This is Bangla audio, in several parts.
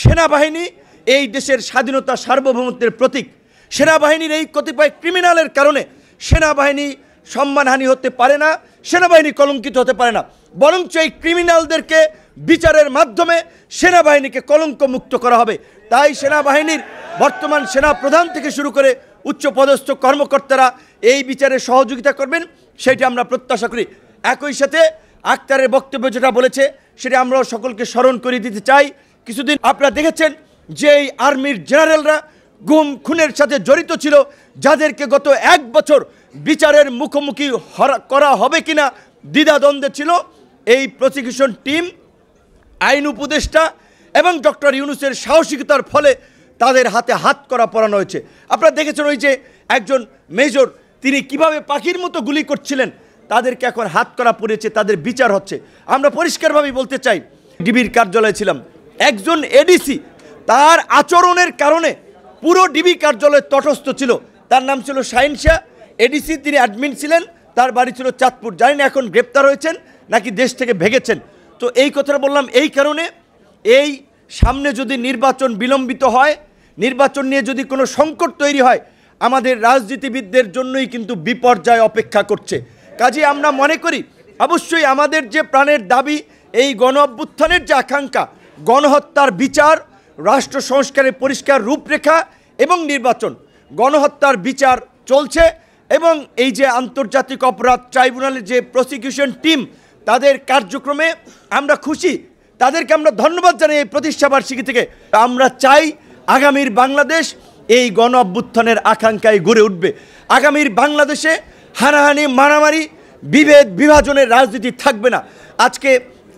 সেনাবাহিনী এই দেশের স্বাধীনতা সার্বভৌমত্বের প্রতীক। সেনাবাহিনীর এই কতিপয় ক্রিমিনালের কারণে সেনাবাহিনী সম্মানহানি হতে পারে না, সেনাবাহিনী কলঙ্কিত হতে পারে না, বরঞ্চ এই ক্রিমিনালদেরকে বিচারের মাধ্যমে সেনাবাহিনীকে কলঙ্ক মুক্ত করা হবে। তাই সেনাবাহিনীর বর্তমান সেনা প্রধান থেকে শুরু করে উচ্চপদস্থ কর্মকর্তারা এই বিচারে সহযোগিতা করবেন, সেটা আমরা প্রত্যাশা করি। একই সাথে আক্তারের বক্তব্য যেটা বলেছে সেটা আমরাও সকলকে স্মরণ করিয়ে দিতে চাই। কিছুদিন আপনারা দেখেছেন যে এই আর্মির জেনারেলরা গুম খুনের সাথে জড়িত ছিল, যাদেরকে গত 1 বছর বিচারের মুখোমুখি করা হবে কিনা দ্বিধাদ্বন্দ্বে ছিল। এই প্রসিকিউশন টিম, আইন উপদেষ্টা এবং ডক্টর ইউনূসের সাহসিকতার ফলে তাদের হাতে হাত করা পরানো হয়েছে। আপনারা দেখেছেন ওই যে একজন মেজর, তিনি কিভাবে পাখির মতো গুলি করছিলেন, তাদেরকে এখন হাত করা পড়েছে, তাদের বিচার হচ্ছে। আমরা পরিষ্কারভাবেই বলতে চাই, ডিবির কার্যালয়ে ছিলাম, একজন এডিসি তার আচরণের কারণে পুরো ডিবি কার্যালয়ে তটস্থ ছিল। তার নাম ছিল শাহিন শাহ, এডিসি, তিনি অ্যাডমিন ছিলেন, তার বাড়ি ছিল চাঁদপুর। জানি না এখন গ্রেপ্তার হয়েছেন নাকি দেশ থেকে ভেগেছেন। তো এই কথাটা বললাম এই কারণে, এই সামনে যদি নির্বাচন বিলম্বিত হয়, নির্বাচন নিয়ে যদি কোনো সংকট তৈরি হয়, আমাদের রাজনীতিবিদদের জন্যই কিন্তু বিপর্যয় অপেক্ষা করছে। কাজেই আমরা মনে করি অবশ্যই আমাদের যে প্রাণের দাবি, এই গণ অভ্যুত্থানের যে আকাঙ্ক্ষা, গণহত্যার বিচার, রাষ্ট্র সংস্কারের পরিষ্কার রূপরেখা এবং নির্বাচন, গণহত্যার বিচার চলছে এবং এই যে আন্তর্জাতিক অপরাধ ট্রাইব্যুনালের যে প্রসিকিউশন টিম, তাদের কার্যক্রমে আমরা খুশি, তাদেরকে আমরা ধন্যবাদ জানাই। এই প্রতিষ্ঠাবার্ষিকী থেকে আমরা চাই আগামীর বাংলাদেশ এই গণ অভ্যুত্থানের আকাঙ্ক্ষায় গড়ে উঠবে। আগামীর বাংলাদেশে হানাহানি, মারামারি, বিভেদ, বিভাজনের রাজনীতি থাকবে না। আজকে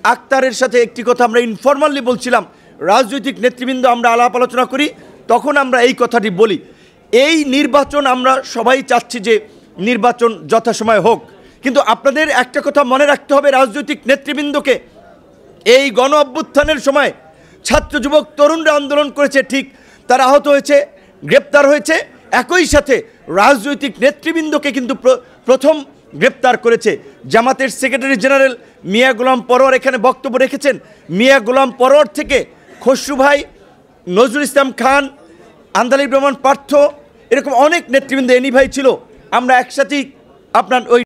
আক্তারের সাথে একটি কথা আমরা ইনফরমালি বলছিলাম, রাজনৈতিক নেতৃবৃন্দ আমরা আলাপ আলোচনা করি, তখন আমরা এই কথাটি বলি, এই নির্বাচন আমরা সবাই চাচ্ছি যে নির্বাচন যথাসময়ে হোক, কিন্তু আপনাদের একটা কথা মনে রাখতে হবে রাজনৈতিক নেতৃবৃন্দকে, এই গণ অভ্যুত্থানের সময় ছাত্র যুবক তরুণরা আন্দোলন করেছে, ঠিক, তারা আহত হয়েছে, গ্রেপ্তার হয়েছে, একই সাথে রাজনৈতিক নেতৃবৃন্দকে কিন্তু প্রথম গ্রেপ্তার করেছে। জামাতের সেক্রেটারি জেনারেল মিয়া গোলাম পরোয়ার এখানে বক্তব্য রেখেছেন। মিয়া গোলাম পরোয়ার থেকে খসরু ভাই, নজরুল ইসলাম খান, আন্দালিব রহমান পার্থ, এরকম অনেক নেতৃবৃন্দ, এনি ভাই ছিল, আমরা একসাথেই আপনার ওই